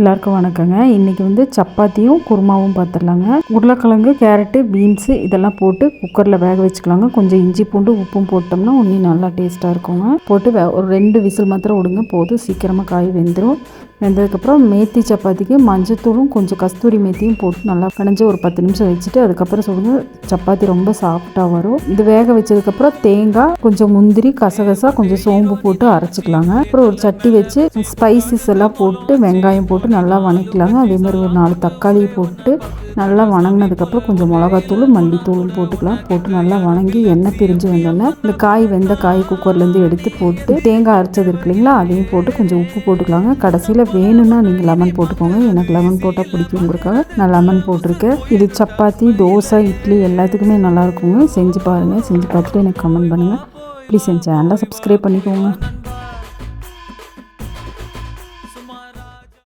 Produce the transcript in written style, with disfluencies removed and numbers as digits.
எல்லாருக்கும் வணக்கங்க. இன்றைக்கி வந்து சப்பாத்தியும் குருமாவும் பார்த்துடலாங்க. உருளைக்கிழங்கு, கேரட்டு, பீன்ஸு இதெல்லாம் போட்டு குக்கரில் வேக வச்சுக்கலாங்க. கொஞ்சம் இஞ்சி பூண்டு உப்பும் போட்டோம்னா இன்னும் நல்லா டேஸ்ட்டாக இருக்குங்க. போட்டு ஒரு 2 விசில் மாத்திரம் விடுங்க, போதும். சீக்கிரமாக காய் வெந்துடும். வெந்ததுக்கப்புறம் மேத்தி சப்பாத்திக்கு மஞ்சத்தூளும் கொஞ்சம் கஸ்தூரி மேத்தியும் போட்டு நல்லா பிணைஞ்சு ஒரு 10 நிமிஷம் வச்சுட்டு அதுக்கப்புறம் சொல்லுங்க, சப்பாத்தி ரொம்ப சாஃப்டாக வரும். இது வேக வச்சதுக்கப்புறம் தேங்காய், கொஞ்சம் முந்திரி, கசகசா, கொஞ்சம் சோம்பு போட்டு அரைச்சிக்கலாங்க. அப்புறம் ஒரு சட்டி வச்சு ஸ்பைசஸ் எல்லாம் போட்டு வெங்காயம் போட்டு நல்லா வணக்கலாங்க. அதே மாதிரி ஒரு 4 தக்காளி போட்டு நல்லா வணங்கினதுக்கப்புறம் கொஞ்சம் மிளகாத்தூள், மல்லித்தூளும் போட்டுக்கலாம். போட்டு நல்லா வணங்கி எண்ணெய் பிரிஞ்சு வந்தோடனே இந்த வெந்த காய் குக்கர்லேருந்து எடுத்து போட்டு தேங்காய் அரைச்சது இருக்கு இல்லைங்களா, அதையும் போட்டு கொஞ்சம் உப்பு போட்டுக்கலாங்க. கடைசியில் வேணும்னா நீங்கள் லெமன் போட்டுக்கோங்க. எனக்கு லெமன் போட்டால் பிடிக்குங்கிறதுக்காக நான் லெமன் போட்டிருக்கேன். இது சப்பாத்தி, தோசை, இட்லி எல்லாத்துக்குமே நல்லா இருக்குங்க. செஞ்சு பாருங்கள். செஞ்சு பார்த்துட்டு எனக்கு கமெண்ட் பண்ணுங்கள். ப்ளீஸ் என் சேனலை சப்ஸ்கிரைப் பண்ணிக்கோங்க.